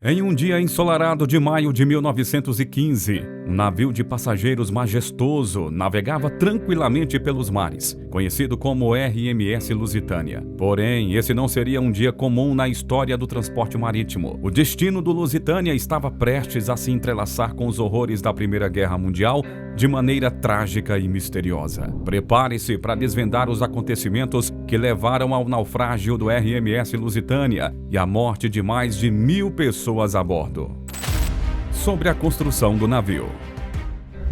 Em um dia ensolarado de maio de 1915, um navio de passageiros majestoso navegava tranquilamente pelos mares, conhecido como RMS Lusitânia. Porém, esse não seria um dia comum na história do transporte marítimo. O destino do Lusitânia estava prestes a se entrelaçar com os horrores da Primeira Guerra Mundial de maneira trágica e misteriosa. Prepare-se para desvendar os acontecimentos que levaram ao naufrágio do RMS Lusitânia e à morte de mais de 1.000 pessoas a bordo. Sobre a construção do navio.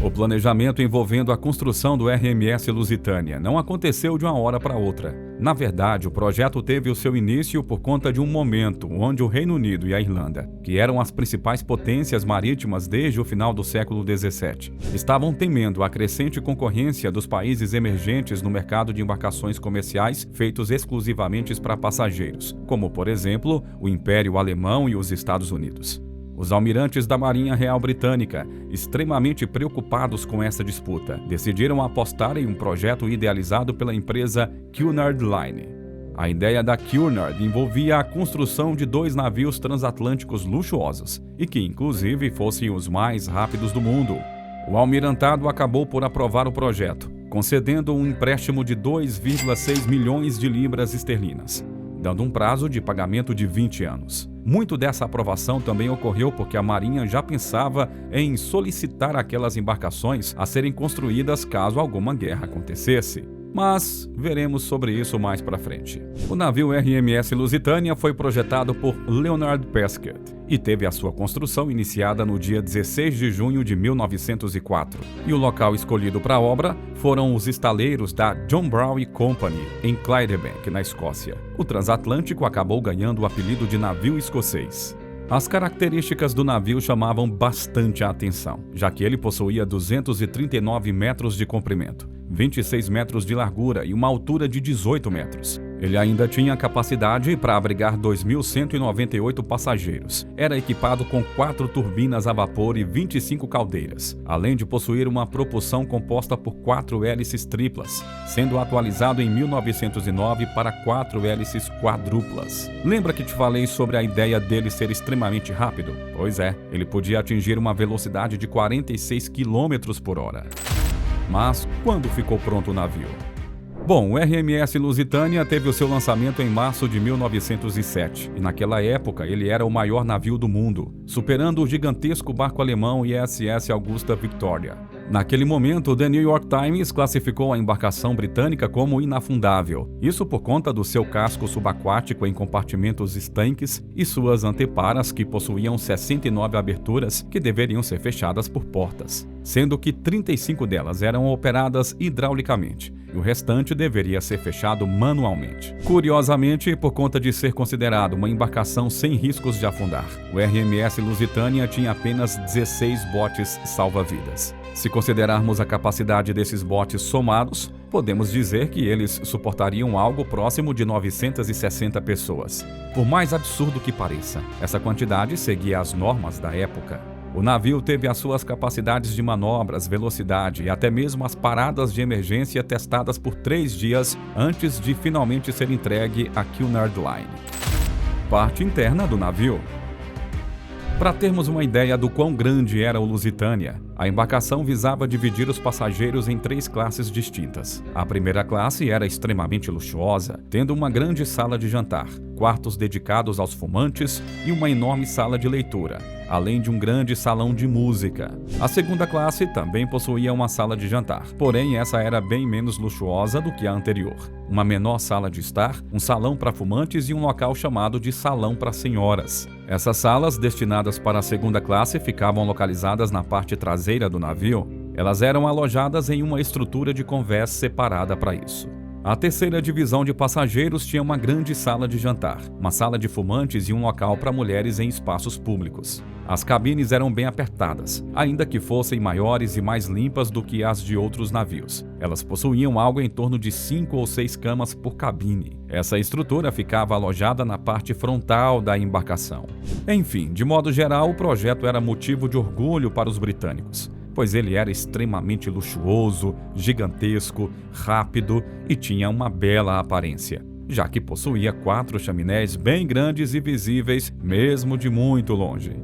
O planejamento envolvendo a construção do RMS Lusitânia não aconteceu de uma hora para outra. Na verdade, o projeto teve o seu início por conta de um momento onde o Reino Unido e a Irlanda, que eram as principais potências marítimas desde o final do século XVII, estavam temendo a crescente concorrência dos países emergentes no mercado de embarcações comerciais feitos exclusivamente para passageiros, como, por exemplo, o Império Alemão e os Estados Unidos. Os almirantes da Marinha Real Britânica, extremamente preocupados com essa disputa, decidiram apostar em um projeto idealizado pela empresa Cunard Line. A ideia da Cunard envolvia a construção de 2 navios transatlânticos luxuosos e que, inclusive, fossem os mais rápidos do mundo. O almirantado acabou por aprovar o projeto, concedendo um empréstimo de 2,6 milhões de libras esterlinas, dando um prazo de pagamento de 20 anos. Muito dessa aprovação também ocorreu porque a Marinha já pensava em solicitar aquelas embarcações a serem construídas caso alguma guerra acontecesse. Mas veremos sobre isso mais para frente. O navio RMS Lusitânia foi projetado por Leonard Pesquet e teve a sua construção iniciada no dia 16 de junho de 1904. E o local escolhido para a obra foram os estaleiros da John Brown Company, em Clydebank, na Escócia. O transatlântico acabou ganhando o apelido de navio escocês. As características do navio chamavam bastante a atenção, já que ele possuía 239 metros de comprimento, 26 metros de largura e uma altura de 18 metros. Ele ainda tinha capacidade para abrigar 2.198 passageiros. Era equipado com 4 turbinas a vapor e 25 caldeiras, além de possuir uma propulsão composta por 4 hélices triplas, sendo atualizado em 1909 para 4 hélices quadruplas. Lembra que te falei sobre a ideia dele ser extremamente rápido? Pois é, ele podia atingir uma velocidade de 46 km por hora. Mas quando ficou pronto o navio? Bom, o RMS Lusitânia teve o seu lançamento em março de 1907 e naquela época ele era o maior navio do mundo, superando o gigantesco barco alemão ISS Augusta Victoria. Naquele momento, o The New York Times classificou a embarcação britânica como inafundável, isso por conta do seu casco subaquático em compartimentos estanques e suas anteparas que possuíam 69 aberturas que deveriam ser fechadas por portas, sendo que 35 delas eram operadas hidraulicamente e o restante deveria ser fechado manualmente. Curiosamente, por conta de ser considerado uma embarcação sem riscos de afundar, o RMS Lusitânia tinha apenas 16 botes salva-vidas. Se considerarmos a capacidade desses botes somados, podemos dizer que eles suportariam algo próximo de 960 pessoas. Por mais absurdo que pareça, essa quantidade seguia as normas da época. O navio teve as suas capacidades de manobras, velocidade e até mesmo as paradas de emergência testadas por 3 dias antes de finalmente ser entregue à Cunard Line. Parte interna do navio. Para termos uma ideia do quão grande era o Lusitânia, a embarcação visava dividir os passageiros em 3 classes distintas. A primeira classe era extremamente luxuosa, tendo uma grande sala de jantar, quartos dedicados aos fumantes e uma enorme sala de leitura, além de um grande salão de música. A segunda classe também possuía uma sala de jantar, porém essa era bem menos luxuosa do que a anterior. Uma menor sala de estar, um salão para fumantes e um local chamado de salão para senhoras. Essas salas, destinadas para a segunda classe, ficavam localizadas na parte traseira do navio. Elas eram alojadas em uma estrutura de convés separada para isso. A terceira divisão de passageiros tinha uma grande sala de jantar, uma sala de fumantes e um local para mulheres em espaços públicos. As cabines eram bem apertadas, ainda que fossem maiores e mais limpas do que as de outros navios. Elas possuíam algo em torno de 5 ou 6 camas por cabine. Essa estrutura ficava alojada na parte frontal da embarcação. Enfim, de modo geral, o projeto era motivo de orgulho para os britânicos, pois ele era extremamente luxuoso, gigantesco, rápido e tinha uma bela aparência. já que possuía 4 chaminés bem grandes e visíveis, mesmo de muito longe.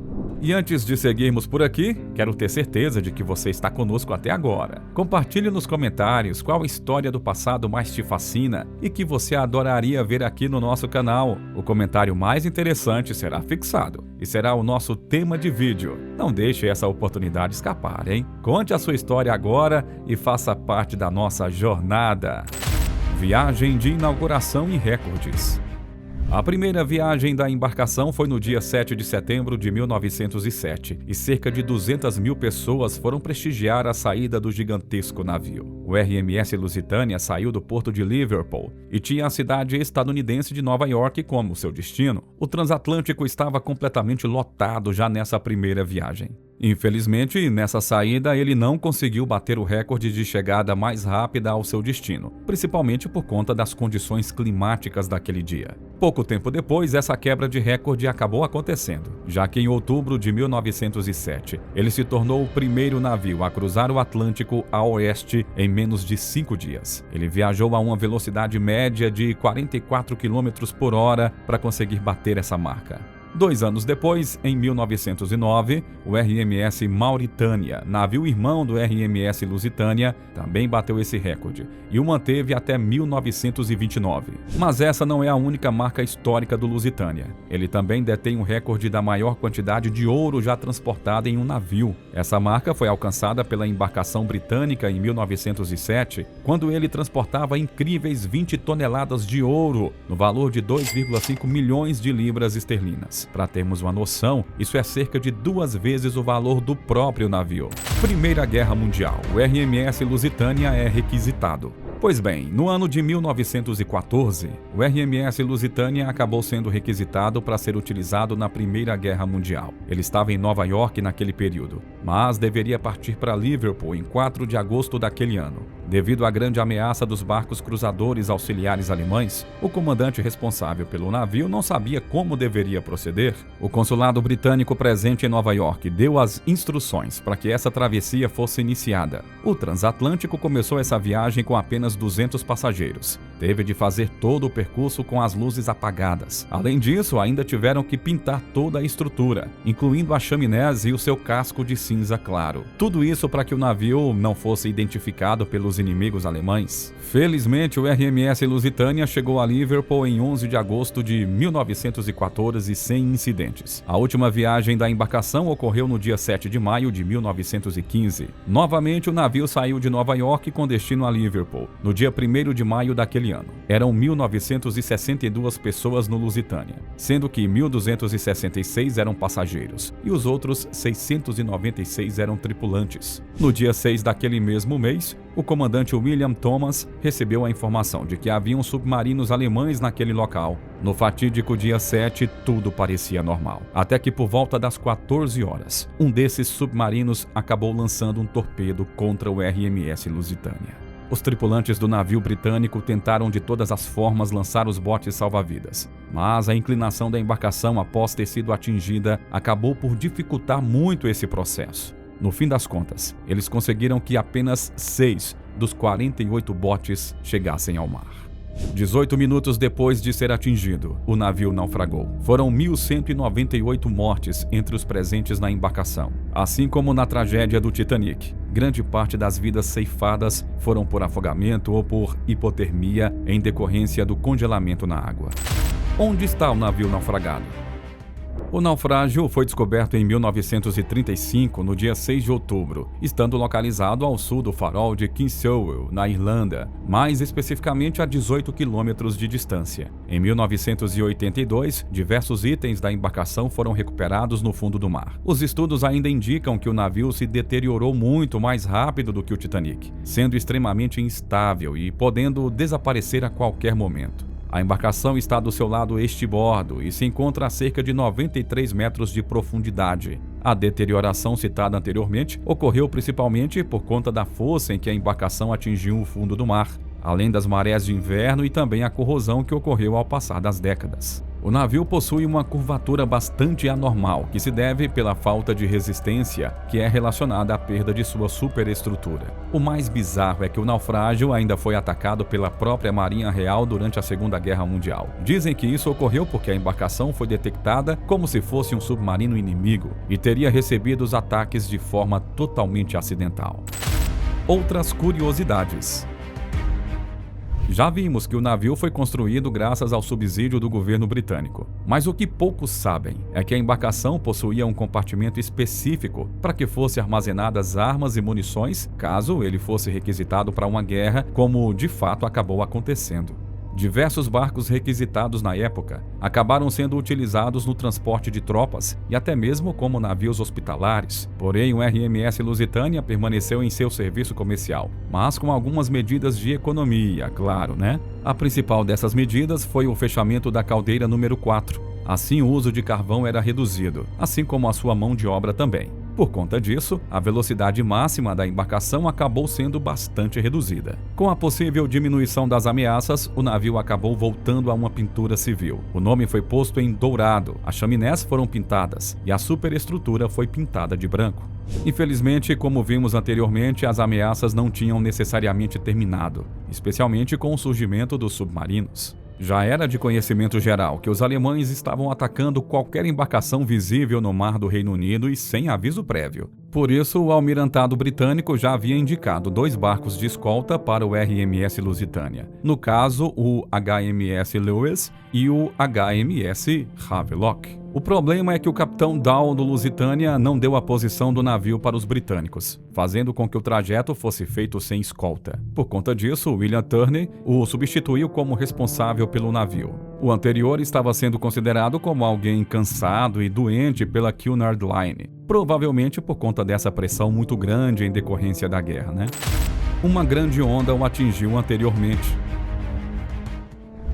E antes de seguirmos por aqui, quero ter certeza de que você está conosco até agora. Compartilhe nos comentários qual história do passado mais te fascina e que você adoraria ver aqui no nosso canal. O comentário mais interessante será fixado e será o nosso tema de vídeo. Não deixe essa oportunidade escapar, hein? Conte a sua história agora e faça parte da nossa jornada. Viagem de inauguração e recordes. A primeira viagem da embarcação foi no dia 7 de setembro de 1907 e cerca de 200 mil pessoas foram prestigiar a saída do gigantesco navio. O RMS Lusitânia saiu do porto de Liverpool e tinha a cidade estadunidense de Nova York como seu destino. O transatlântico estava completamente lotado já nessa primeira viagem. Infelizmente, nessa saída ele não conseguiu bater o recorde de chegada mais rápida ao seu destino, principalmente por conta das condições climáticas daquele dia. Pouco tempo depois, essa quebra de recorde acabou acontecendo, já que em outubro de 1907, ele se tornou o primeiro navio a cruzar o Atlântico a oeste em menos de 5 dias. Ele viajou a uma velocidade média de 44 km por hora para conseguir bater essa marca. 2 anos depois, em 1909, o RMS Mauritânia, navio irmão do RMS Lusitânia, também bateu esse recorde e o manteve até 1929. Mas essa não é a única marca histórica do Lusitânia. Ele também detém o recorde da maior quantidade de ouro já transportada em um navio. Essa marca foi alcançada pela embarcação britânica em 1907, quando ele transportava incríveis 20 toneladas de ouro, no valor de 2,5 milhões de libras esterlinas. Para termos uma noção, isso é cerca de 2 vezes o valor do próprio navio. Primeira Guerra Mundial, o RMS Lusitânia é requisitado. Pois bem, no ano de 1914, o RMS Lusitânia acabou sendo requisitado para ser utilizado na Primeira Guerra Mundial. Ele estava em Nova York naquele período, mas deveria partir para Liverpool em 4 de agosto daquele ano. Devido à grande ameaça dos barcos cruzadores auxiliares alemães, o comandante responsável pelo navio não sabia como deveria proceder. O consulado britânico presente em Nova York deu as instruções para que essa travessia fosse iniciada. O transatlântico começou essa viagem com apenas 200 passageiros. Teve de fazer todo o percurso com as luzes apagadas. Além disso, ainda tiveram que pintar toda a estrutura, incluindo as chaminés e o seu casco de cinza claro. Tudo isso para que o navio não fosse identificado pelos inimigos alemães. Felizmente, o RMS Lusitânia chegou a Liverpool em 11 de agosto de 1914 sem incidentes. A última viagem da embarcação ocorreu no dia 7 de maio de 1915. Novamente, o navio saiu de Nova York com destino a Liverpool, no dia 1º de maio daquele ano. Eram 1.962 pessoas no Lusitânia, sendo que 1.266 eram passageiros e os outros 696 eram tripulantes. No dia 6 daquele mesmo mês, o comandante William Thomas recebeu a informação de que haviam submarinos alemães naquele local. No fatídico dia 7, tudo parecia normal. Até que por volta das 14 horas, um desses submarinos acabou lançando um torpedo contra o RMS Lusitânia. Os tripulantes do navio britânico tentaram de todas as formas lançar os botes salva-vidas, mas a inclinação da embarcação após ter sido atingida acabou por dificultar muito esse processo. No fim das contas, eles conseguiram que apenas 6 dos 48 botes chegassem ao mar. 18 minutos depois de ser atingido, o navio naufragou. Foram 1.198 mortes entre os presentes na embarcação. Assim como na tragédia do Titanic, grande parte das vidas ceifadas foram por afogamento ou por hipotermia em decorrência do congelamento na água. Onde está o navio naufragado? O naufrágio foi descoberto em 1935, no dia 6 de outubro, estando localizado ao sul do farol de Kinsale, na Irlanda, mais especificamente a 18 quilômetros de distância. Em 1982, diversos itens da embarcação foram recuperados no fundo do mar. Os estudos ainda indicam que o navio se deteriorou muito mais rápido do que o Titanic, sendo extremamente instável e podendo desaparecer a qualquer momento. A embarcação está do seu lado estibordo e se encontra a cerca de 93 metros de profundidade. A deterioração citada anteriormente ocorreu principalmente por conta da força em que a embarcação atingiu o fundo do mar, além das marés de inverno e também a corrosão que ocorreu ao passar das décadas. O navio possui uma curvatura bastante anormal, que se deve pela falta de resistência, que é relacionada à perda de sua superestrutura. O mais bizarro é que o naufrágio ainda foi atacado pela própria Marinha Real durante a Segunda Guerra Mundial. Dizem que isso ocorreu porque a embarcação foi detectada como se fosse um submarino inimigo e teria recebido os ataques de forma totalmente acidental. Outras curiosidades. Já vimos que o navio foi construído graças ao subsídio do governo britânico. Mas o que poucos sabem é que a embarcação possuía um compartimento específico para que fossem armazenadas armas e munições caso ele fosse requisitado para uma guerra, como de fato acabou acontecendo. Diversos barcos requisitados na época acabaram sendo utilizados no transporte de tropas e até mesmo como navios hospitalares. Porém, o RMS Lusitânia permaneceu em seu serviço comercial, mas com algumas medidas de economia, claro, né? A principal dessas medidas foi o fechamento da caldeira número 4. Assim, o uso de carvão era reduzido, assim como a sua mão de obra também. Por conta disso, a velocidade máxima da embarcação acabou sendo bastante reduzida. Com a possível diminuição das ameaças, o navio acabou voltando a uma pintura civil. O nome foi posto em dourado, as chaminés foram pintadas e a superestrutura foi pintada de branco. Infelizmente, como vimos anteriormente, as ameaças não tinham necessariamente terminado, especialmente com o surgimento dos submarinos. Já era de conhecimento geral que os alemães estavam atacando qualquer embarcação visível no mar do Reino Unido e sem aviso prévio. Por isso, o almirantado britânico já havia indicado 2 barcos de escolta para o RMS Lusitânia. No caso, o HMS Lewis e o HMS Havelock. O problema é que o capitão Dow do Lusitânia não deu a posição do navio para os britânicos, fazendo com que o trajeto fosse feito sem escolta. Por conta disso, William Turney o substituiu como responsável pelo navio. O anterior estava sendo considerado como alguém cansado e doente pela Cunard Line, provavelmente por conta dessa pressão muito grande em decorrência da guerra, né? Uma grande onda o atingiu anteriormente.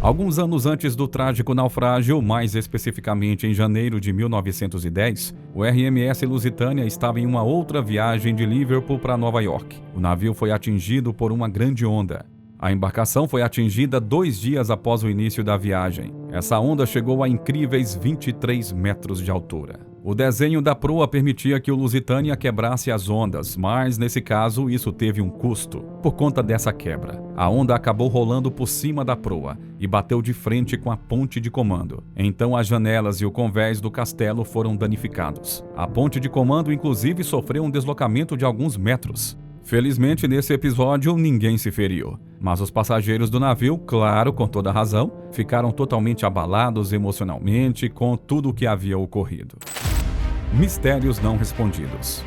Alguns anos antes do trágico naufrágio, mais especificamente em janeiro de 1910, o RMS Lusitânia estava em uma outra viagem de Liverpool para Nova York. O navio foi atingido por uma grande onda. A embarcação foi atingida 2 dias após o início da viagem. Essa onda chegou a incríveis 23 metros de altura. O desenho da proa permitia que o Lusitânia quebrasse as ondas, mas nesse caso isso teve um custo. Por conta dessa quebra, a onda acabou rolando por cima da proa e bateu de frente com a ponte de comando. Então as janelas e o convés do castelo foram danificados. A ponte de comando inclusive sofreu um deslocamento de alguns metros. Felizmente, nesse episódio, ninguém se feriu. Mas os passageiros do navio, claro, com toda razão, ficaram totalmente abalados emocionalmente com tudo o que havia ocorrido. Mistérios não respondidos.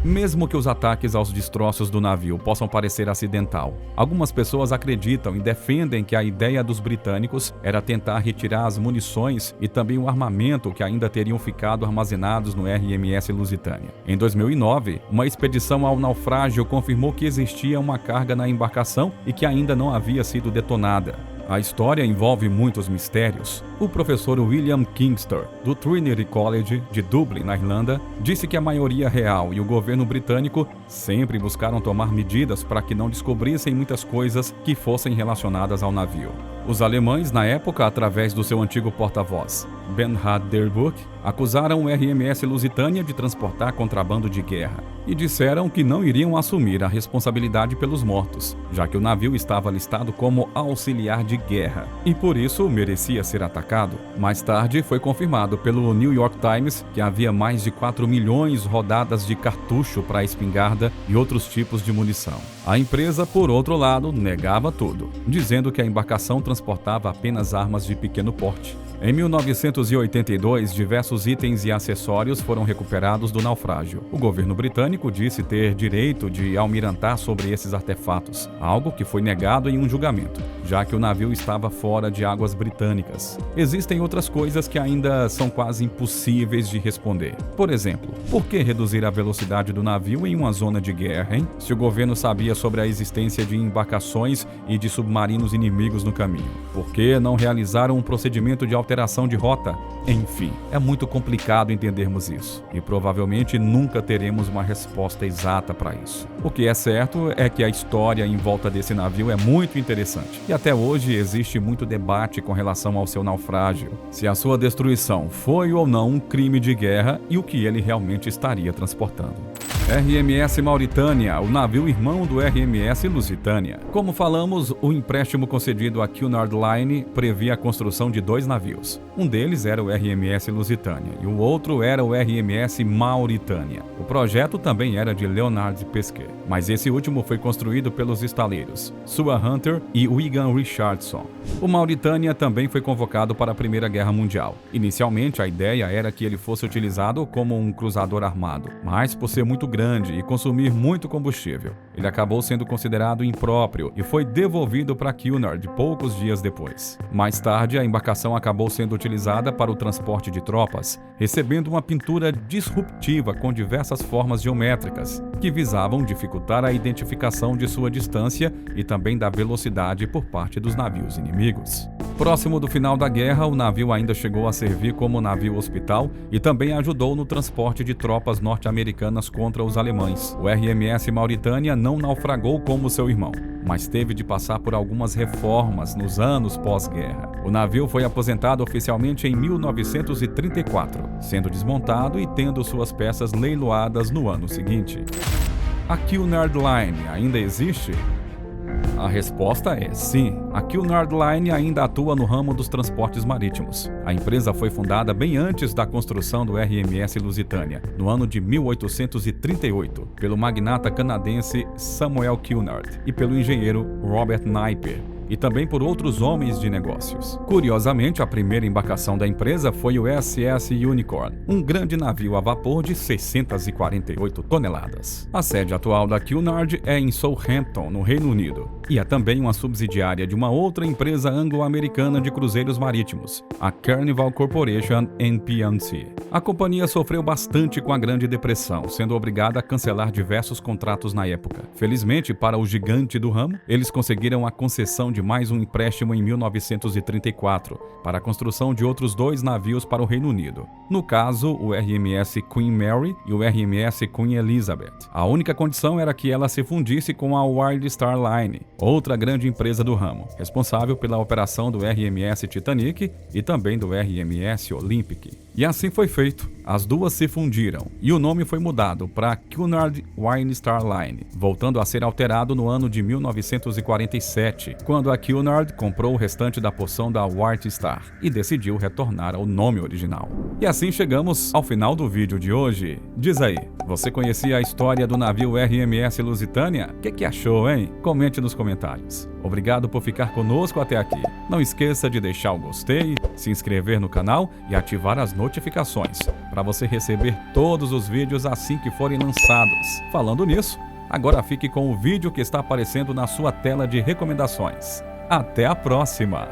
Mesmo que os ataques aos destroços do navio possam parecer acidental, algumas pessoas acreditam e defendem que a ideia dos britânicos era tentar retirar as munições e também o armamento que ainda teriam ficado armazenados no RMS Lusitânia. Em 2009, uma expedição ao naufrágio confirmou que existia uma carga na embarcação e que ainda não havia sido detonada. A história envolve muitos mistérios. O professor William Kingster, do Trinity College de Dublin, na Irlanda, disse que a maioria real e o governo britânico sempre buscaram tomar medidas para que não descobrissem muitas coisas que fossem relacionadas ao navio. Os alemães, na época, através do seu antigo porta-voz, Bernhard Derburg, acusaram o RMS Lusitânia de transportar contrabando de guerra e disseram que não iriam assumir a responsabilidade pelos mortos, já que o navio estava listado como auxiliar de guerra e por isso merecia ser atacado. Mais tarde foi confirmado pelo New York Times que havia mais de 4 milhões rodadas de cartucho para espingarda e outros tipos de munição. A empresa, por outro lado, negava tudo, dizendo que a embarcação transportava apenas armas de pequeno porte. Em 1982, diversos itens e acessórios foram recuperados do naufrágio. O governo britânico disse ter direito de almirantar sobre esses artefatos, algo que foi negado em um julgamento, já que o navio estava fora de águas britânicas. Existem outras coisas que ainda são quase impossíveis de responder. Por exemplo, por que reduzir a velocidade do navio em uma zona de guerra, hein? Se o governo sabia sobre a existência de embarcações e de submarinos inimigos no caminho. Por que não realizaram um procedimento de alteração alteração de rota. Enfim, é muito complicado entendermos isso e provavelmente nunca teremos uma resposta exata para isso. O que é certo é que a história em volta desse navio é muito interessante e até hoje existe muito debate com relação ao seu naufrágio, se a sua destruição foi ou não um crime de guerra e o que ele realmente estaria transportando. RMS Mauritânia, o navio irmão do RMS Lusitânia. Como falamos, o empréstimo concedido à Cunard Line previa a construção de 2 navios. Um deles era o RMS Lusitânia e o outro era o RMS Mauritânia. O projeto também era de Leonard Pesquet, mas esse último foi construído pelos estaleiros Sua Hunter e Wigan Richardson. O Mauritânia também foi convocado para a Primeira Guerra Mundial. Inicialmente, a ideia era que ele fosse utilizado como um cruzador armado, mas por ser muito grande e consumir muito combustível, ele acabou sendo considerado impróprio e foi devolvido para Cunard poucos dias depois. Mais tarde, a embarcação acabou sendo utilizada para o transporte de tropas, recebendo uma pintura disruptiva com diversas formas geométricas, que visavam dificultar a identificação de sua distância e também da velocidade por parte dos navios inimigos. Próximo do final da guerra, o navio ainda chegou a servir como navio hospital e também ajudou no transporte de tropas norte-americanas contra os alemães. O RMS Mauritânia não naufragou como seu irmão, mas teve de passar por algumas reformas nos anos pós-guerra. O navio foi aposentado oficialmente em 1934, sendo desmontado e tendo suas peças leiloadas no ano seguinte. A Cunard Line ainda existe? A resposta é sim. A Cunard Line ainda atua no ramo dos transportes marítimos. A empresa foi fundada bem antes da construção do RMS Lusitânia, no ano de 1838, pelo magnata canadense Samuel Cunard e pelo engenheiro Robert Napier, e também por outros homens de negócios. Curiosamente, a primeira embarcação da empresa foi o SS Unicorn, um grande navio a vapor de 648 toneladas. A sede atual da Cunard é em Southampton, no Reino Unido, e é também uma subsidiária de uma outra empresa anglo-americana de cruzeiros marítimos, a Carnival Corporation NPC. A companhia sofreu bastante com a Grande Depressão, sendo obrigada a cancelar diversos contratos na época. Felizmente, para o gigante do ramo, eles conseguiram a concessão de mais um empréstimo em 1934 para a construção de outros 2 navios para o Reino Unido. No caso, o RMS Queen Mary e o RMS Queen Elizabeth. A única condição era que ela se fundisse com a Wild Star Line, outra grande empresa do ramo, responsável pela operação do RMS Titanic e também do RMS Olympic. E assim foi feito. As duas se fundiram e o nome foi mudado para Cunard Wild Star Line, voltando a ser alterado no ano de 1947, quando a Cunard comprou o restante da porção da White Star e decidiu retornar ao nome original. E assim chegamos ao final do vídeo de hoje. Diz aí, você conhecia a história do navio RMS Lusitânia? O que achou, hein? Comente nos comentários. Obrigado por ficar conosco até aqui. Não esqueça de deixar o gostei, se inscrever no canal e ativar as notificações para você receber todos os vídeos assim que forem lançados. Falando nisso, agora fique com o vídeo que está aparecendo na sua tela de recomendações. Até a próxima!